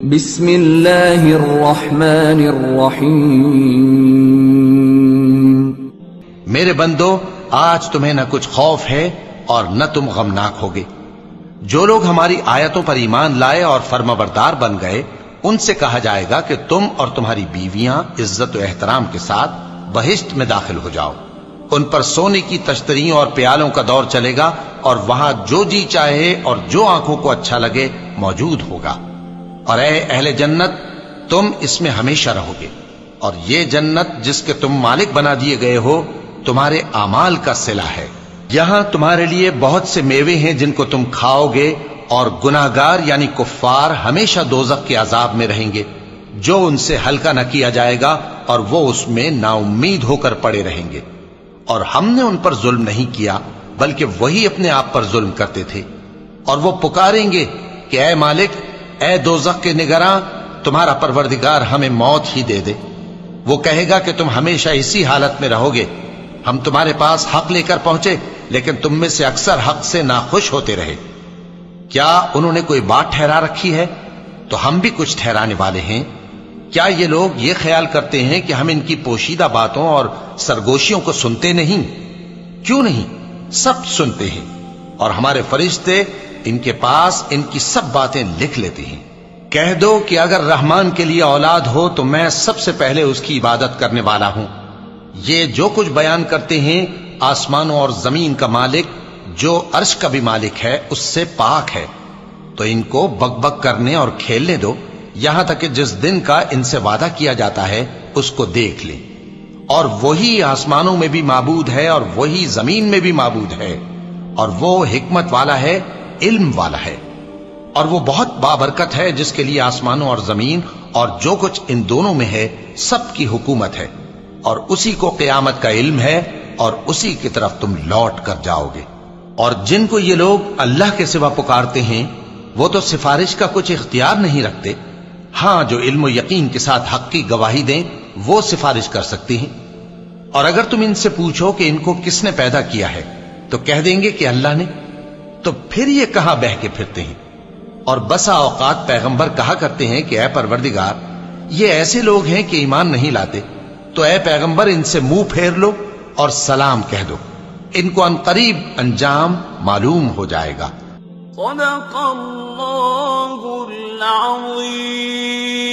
بسم اللہ الرحمن الرحیم۔ میرے بندو، آج تمہیں نہ کچھ خوف ہے اور نہ تم غمناک ہوگے۔ جو لوگ ہماری آیتوں پر ایمان لائے اور فرمانبردار بن گئے، ان سے کہا جائے گا کہ تم اور تمہاری بیویاں عزت و احترام کے ساتھ بہشت میں داخل ہو جاؤ۔ ان پر سونے کی تشتریوں اور پیالوں کا دور چلے گا، اور وہاں جو جی چاہے اور جو آنکھوں کو اچھا لگے موجود ہوگا۔ اور اے اہل جنت، تم اس میں ہمیشہ رہو گے، اور یہ جنت جس کے تم مالک بنا دیے گئے ہو تمہارے اعمال کا صلہ ہے۔ یہاں تمہارے لیے بہت سے میوے ہیں جن کو تم کھاؤ گے، اور گناہگار یعنی کفار ہمیشہ دوزخ کے عذاب میں رہیں گے، جو ان سے ہلکا نہ کیا جائے گا، اور وہ اس میں نا امید ہو کر پڑے رہیں گے۔ اور ہم نے ان پر ظلم نہیں کیا، بلکہ وہی اپنے آپ پر ظلم کرتے تھے۔ اور وہ پکاریں گے کہ اے مالک، اے دوزخ کے نگراں، تمہارا پروردگار ہمیں موت ہی دے دے۔ وہ کہے گا کہ تم ہمیشہ اسی حالت میں رہو گے۔ ہم تمہارے پاس حق لے کر پہنچے، لیکن تم میں سے اکثر حق سے ناخوش ہوتے رہے۔ کیا انہوں نے کوئی بات ٹھہرا رکھی ہے؟ تو ہم بھی کچھ ٹھہرانے والے ہیں۔ کیا یہ لوگ یہ خیال کرتے ہیں کہ ہم ان کی پوشیدہ باتوں اور سرگوشیوں کو سنتے نہیں؟ کیوں نہیں، سب سنتے ہیں، اور ہمارے فرشتے ان کے پاس ان کی سب باتیں لکھ لیتے ہیں۔ کہہ دو کہ اگر رحمان کے لیے اولاد ہو تو میں سب سے پہلے اس کی عبادت کرنے والا ہوں۔ یہ جو کچھ بیان کرتے ہیں، آسمانوں اور زمین کا مالک جو عرش کا بھی مالک ہے اس سے پاک ہے۔ تو ان کو بک بک کرنے اور کھیلنے دو، یہاں تک کہ جس دن کا ان سے وعدہ کیا جاتا ہے اس کو دیکھ لیں۔ اور وہی آسمانوں میں بھی معبود ہے اور وہی زمین میں بھی معبود ہے، اور وہ حکمت والا ہے، علم والا ہے، اور وہ بہت بابرکت ہے جس کے لیے آسمانوں اور زمین اور جو کچھ ان دونوں میں ہے سب کی حکومت ہے، اور اسی کو قیامت کا علم ہے، اور اسی کی طرف تم لوٹ کر جاؤ گے۔ اور جن کو یہ لوگ اللہ کے سوا پکارتے ہیں وہ تو سفارش کا کچھ اختیار نہیں رکھتے۔ ہاں، جو علم و یقین کے ساتھ حق کی گواہی دیں وہ سفارش کر سکتے ہیں۔ اور اگر تم ان سے پوچھو کہ ان کو کس نے پیدا کیا ہے تو کہہ دیں گے کہ اللہ نے۔ تو پھر یہ کہاں بہہ کے پھرتے ہیں؟ اور بسا اوقات پیغمبر کہا کرتے ہیں کہ اے پروردگار، یہ ایسے لوگ ہیں کہ ایمان نہیں لاتے، تو اے پیغمبر ان سے منہ پھیر لو اور سلام کہہ دو، ان کو عنقریب انجام معلوم ہو جائے گا۔ صدق اللہ العظیم۔